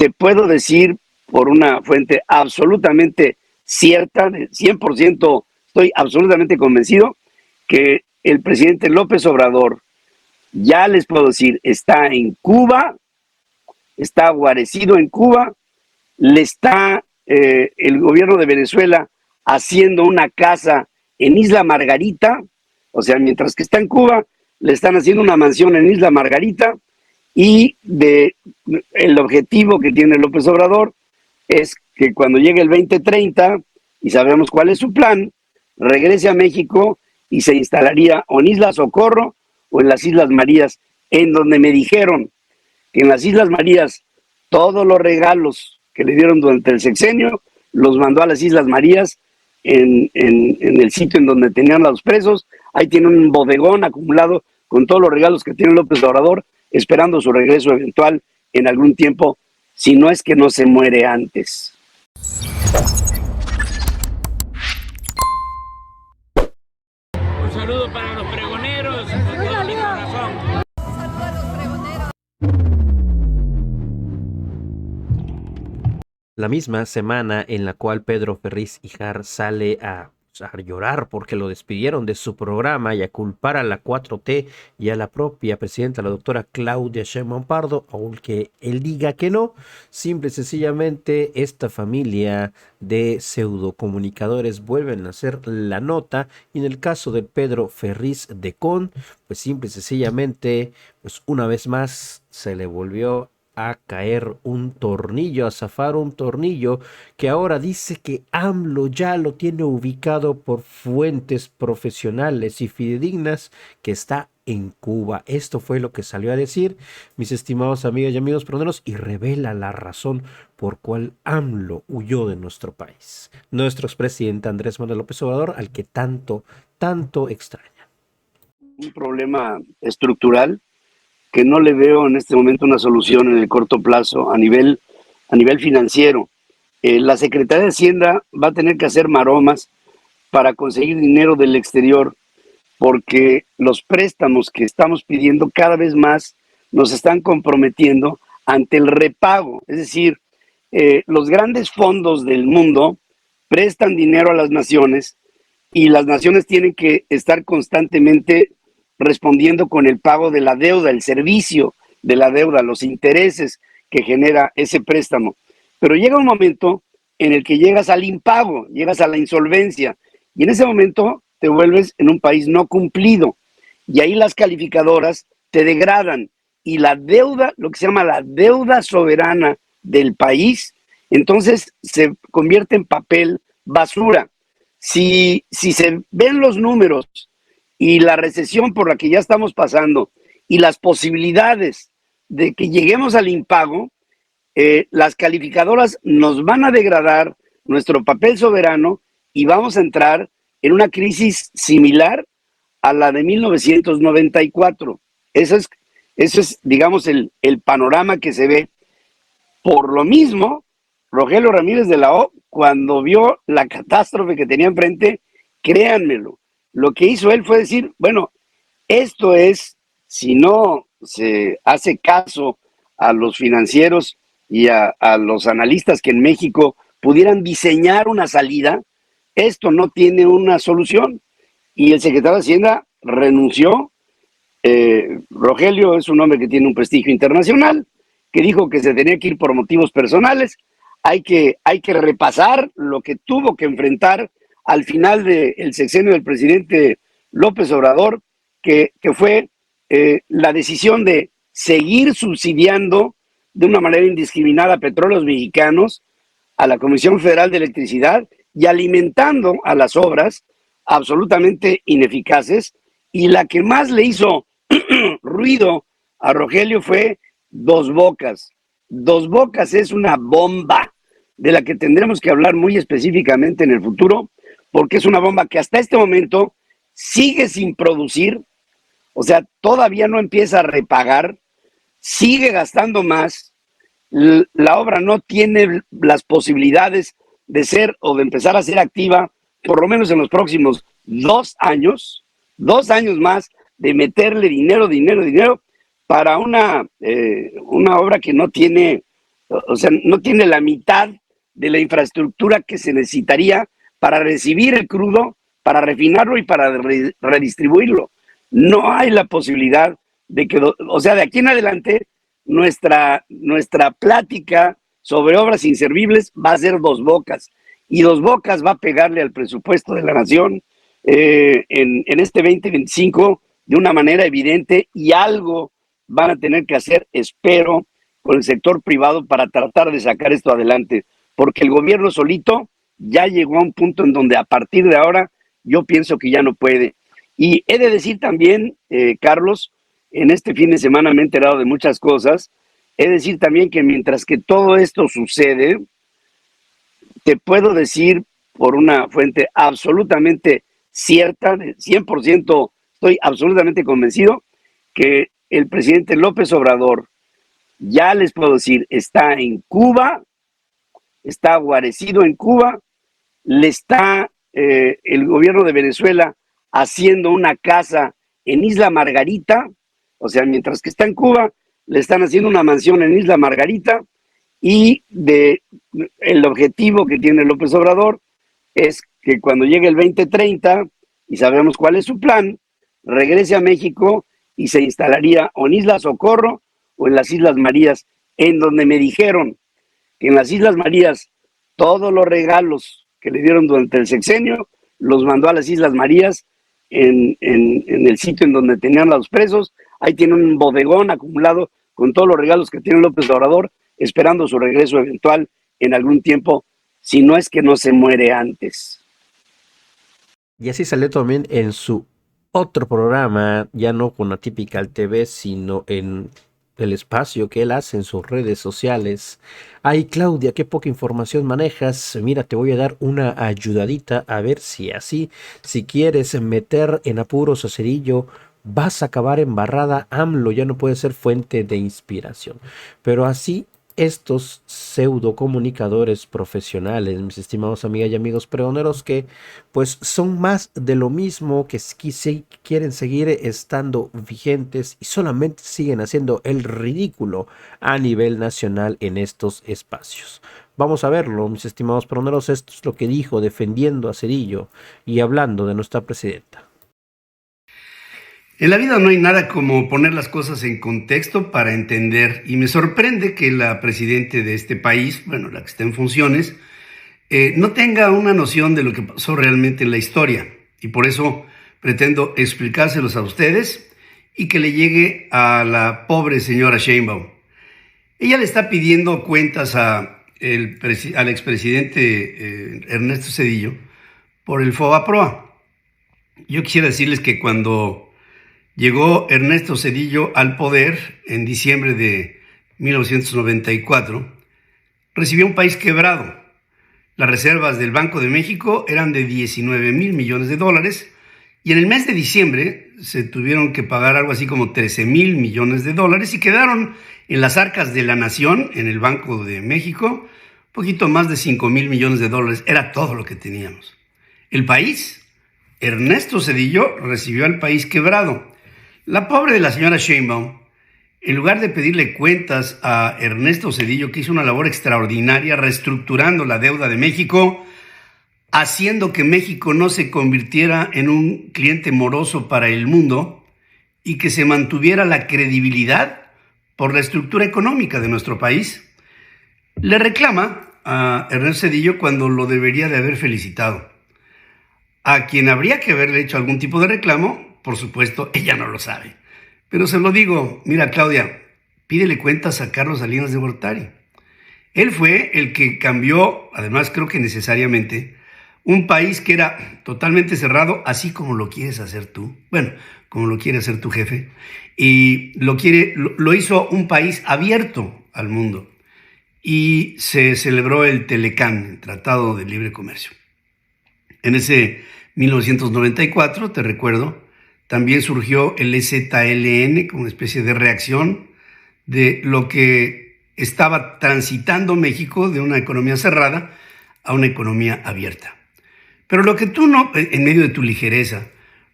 te puedo decir por una fuente absolutamente cierta, de 100%, estoy absolutamente convencido que el presidente López Obrador, ya les puedo decir, está en Cuba, está guarecido en Cuba, le está el gobierno de Venezuela haciendo una casa en Isla Margarita, o sea, mientras que está en Cuba, le están haciendo una mansión en Isla Margarita, y el objetivo que tiene López Obrador es que cuando llegue el 2030, y sabemos cuál es su plan, regrese a México y se instalaría o en Isla Socorro o en las Islas Marías, en donde me dijeron que en las Islas Marías todos los regalos que le dieron durante el sexenio los mandó a las Islas Marías, en el sitio en donde tenían a los presos. Ahí tiene un bodegón acumulado con todos los regalos que tiene López Obrador, esperando su regreso eventual en algún tiempo, si no es que no se muere antes. Un saludo para los pregoneros, con todo mi corazón. Un saludo a los pregoneros. La misma semana en la cual Pedro Ferriz Hijar sale a llorar porque lo despidieron de su programa y a culpar a la 4T y a la propia presidenta, la doctora Claudia Sheinbaum Pardo, aunque él diga que no, simple y sencillamente esta familia de pseudocomunicadores vuelven a hacer la nota, y en el caso de Pedro Ferriz de Con, pues simple y sencillamente, pues una vez más se le volvió a caer un tornillo, a zafar un tornillo, que ahora dice que AMLO ya lo tiene ubicado por fuentes profesionales y fidedignas, que está en Cuba. Esto fue lo que salió a decir, mis estimados amigas y amigos peroneros, y revela la razón por cual AMLO huyó de nuestro país. Nuestro expresidente Andrés Manuel López Obrador, al que tanto extraña. Un problema estructural que no le veo en este momento una solución en el corto plazo a nivel financiero. La Secretaría de Hacienda va a tener que hacer maromas para conseguir dinero del exterior, porque los préstamos que estamos pidiendo cada vez más nos están comprometiendo ante el repago. Es decir, los grandes fondos del mundo prestan dinero a las naciones, y las naciones tienen que estar constantemente respondiendo con el pago de la deuda, el servicio de la deuda, los intereses que genera ese préstamo. Pero llega un momento en el que llegas al impago, llegas a la insolvencia, y en ese momento te vuelves en un país no cumplido, y ahí las calificadoras te degradan, y la deuda, lo que se llama la deuda soberana del país, entonces se convierte en papel basura. Si se ven los números y la recesión por la que ya estamos pasando y las posibilidades de que lleguemos al impago, las calificadoras nos van a degradar nuestro papel soberano y vamos a entrar en una crisis similar a la de 1994. Eso es, digamos, el panorama que se ve. Por lo mismo, Rogelio Ramírez de la O, cuando vio la catástrofe que tenía enfrente, créanmelo, lo que hizo él fue decir, bueno, esto es, si no se hace caso a los financieros y a los analistas que en México pudieran diseñar una salida, esto no tiene una solución. Y el secretario de Hacienda renunció. Rogelio es un hombre que tiene un prestigio internacional, que dijo que se tenía que ir por motivos personales. Hay que repasar lo que tuvo que enfrentar al final del sexenio del presidente López Obrador, que fue la decisión de seguir subsidiando de una manera indiscriminada a Petróleos Mexicanos, a la Comisión Federal de Electricidad, y alimentando a las obras absolutamente ineficaces. Y la que más le hizo ruido a Rogelio fue Dos Bocas. Dos Bocas es una bomba de la que tendremos que hablar muy específicamente en el futuro, porque es una bomba que hasta este momento sigue sin producir, o sea, todavía no empieza a repagar, sigue gastando más, la obra no tiene las posibilidades de ser o de empezar a ser activa, por lo menos en los próximos 2 años más, de meterle dinero para una obra que no tiene O sea, no tiene la mitad de la infraestructura que se necesitaría para recibir el crudo, para refinarlo y para redistribuirlo. No hay la posibilidad de que, o sea, de aquí en adelante, nuestra plática sobre obras inservibles va a ser Dos Bocas. Y Dos Bocas va a pegarle al presupuesto de la nación en este 2025 de una manera evidente, y algo van a tener que hacer, espero, con el sector privado para tratar de sacar esto adelante, porque el gobierno solito ya llegó a un punto en donde a partir de ahora yo pienso que ya no puede. Y he de decir también, Carlos, en este fin de semana me he enterado de muchas cosas. He de decir también que mientras que todo esto sucede, te puedo decir por una fuente absolutamente cierta, de 100%, estoy absolutamente convencido que el presidente López Obrador, ya les puedo decir, está en Cuba, está guarecido en Cuba, le está el gobierno de Venezuela haciendo una casa en Isla Margarita, o sea, mientras que está en Cuba, le están haciendo una mansión en Isla Margarita, y el objetivo que tiene López Obrador es que cuando llegue el 2030, y sabemos cuál es su plan, regrese a México y se instalaría o en Isla Socorro o en las Islas Marías, en donde me dijeron que en las Islas Marías todos los regalos que le dieron durante el sexenio los mandó a las Islas Marías, en el sitio en donde tenían a los presos. Ahí tiene un bodegón acumulado con todos los regalos que tiene López Obrador, esperando su regreso eventual en algún tiempo, si no es que no se muere antes. Y así salió también en su otro programa, ya no con Atypical TV, sino en el espacio que él hace en sus redes sociales. Ay, Claudia, qué poca información manejas. Mira, te voy a dar una ayudadita a ver si así, si quieres meter en apuros a Cedillo, vas a acabar embarrada. AMLO ya no puede ser fuente de inspiración. Pero así, estos pseudo comunicadores profesionales, mis estimados amigas y amigos pregoneros, que pues son más de lo mismo, que quieren seguir estando vigentes y solamente siguen haciendo el ridículo a nivel nacional en estos espacios. Vamos a verlo, mis estimados pregoneros. Esto es lo que dijo defendiendo a Cedillo y hablando de nuestra presidenta. En la vida no hay nada como poner las cosas en contexto para entender, y me sorprende que la presidenta de este país, bueno, la que está en funciones, no tenga una noción de lo que pasó realmente en la historia, y por eso pretendo explicárselos a ustedes y que le llegue a la pobre señora Sheinbaum. Ella le está pidiendo cuentas al expresidente Ernesto Zedillo por el FOBAPROA. Yo quisiera decirles que cuando llegó Ernesto Zedillo al poder en diciembre de 1994, recibió un país quebrado. Las reservas del Banco de México eran de 19,000 millones de dólares, y en el mes de diciembre se tuvieron que pagar algo así como 13,000 millones de dólares, y quedaron en las arcas de la nación, en el Banco de México, un poquito más de 5,000 millones de dólares. Era todo lo que teníamos. El país, Ernesto Zedillo, recibió al país quebrado. La pobre de la señora Sheinbaum, en lugar de pedirle cuentas a Ernesto Zedillo, que hizo una labor extraordinaria reestructurando la deuda de México, haciendo que México no se convirtiera en un cliente moroso para el mundo y que se mantuviera la credibilidad por la estructura económica de nuestro país, le reclama a Ernesto Zedillo cuando lo debería de haber felicitado. A quien habría que haberle hecho algún tipo de reclamo, por supuesto, ella no lo sabe. Pero se lo digo, mira, Claudia, pídele cuentas a Carlos Salinas de Gortari. Él fue el que cambió, además creo que necesariamente, un país que era totalmente cerrado, así como lo quieres hacer tú. Bueno, como lo quiere hacer tu jefe. Y lo hizo un país abierto al mundo. Y se celebró el Telecán, el Tratado de Libre Comercio. En ese 1994, te recuerdo, también surgió el EZLN como una especie de reacción de lo que estaba transitando México de una economía cerrada a una economía abierta. Pero lo que tú no, en medio de tu ligereza,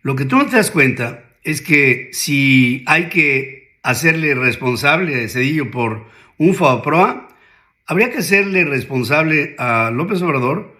lo que tú no te das cuenta es que si hay que hacerle responsable a Zedillo por un FOBAPROA, habría que hacerle responsable a López Obrador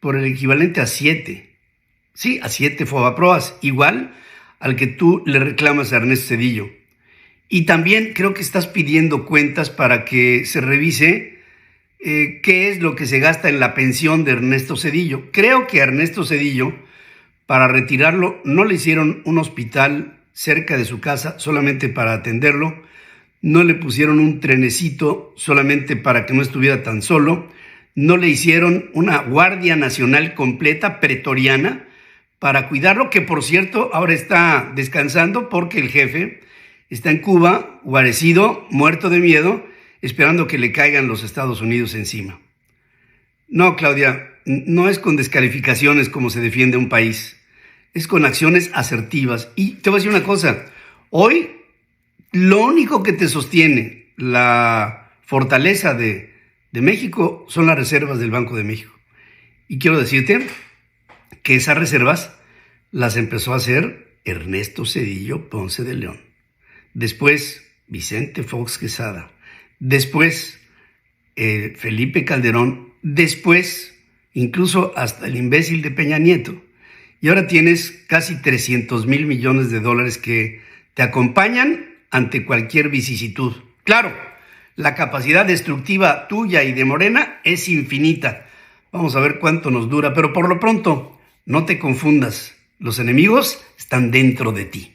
por el equivalente a 7. Sí, a 7 Fobaproas, igual al que tú le reclamas a Ernesto Zedillo. Y también creo que estás pidiendo cuentas para que se revise qué es lo que se gasta en la pensión de Ernesto Zedillo. Creo que a Ernesto Zedillo, para retirarlo, no le hicieron un hospital cerca de su casa solamente para atenderlo, no le pusieron un trenecito solamente para que no estuviera tan solo, no le hicieron una Guardia Nacional completa, pretoriana, para cuidarlo, que por cierto ahora está descansando porque el jefe está en Cuba, guarecido, muerto de miedo, esperando que le caigan los Estados Unidos encima. No, Claudia, no es con descalificaciones como se defiende un país, es con acciones asertivas. Y te voy a decir una cosa, hoy lo único que te sostiene la fortaleza de México son las reservas del Banco de México. Y quiero decirte que esas reservas las empezó a hacer Ernesto Zedillo Ponce de León. Después Vicente Fox Quesada. Después Felipe Calderón. Después incluso hasta el imbécil de Peña Nieto. Y ahora tienes casi 300 mil millones de dólares que te acompañan ante cualquier vicisitud. Claro, la capacidad destructiva tuya y de Morena es infinita. Vamos a ver cuánto nos dura, pero por lo pronto, no te confundas. Los enemigos están dentro de ti.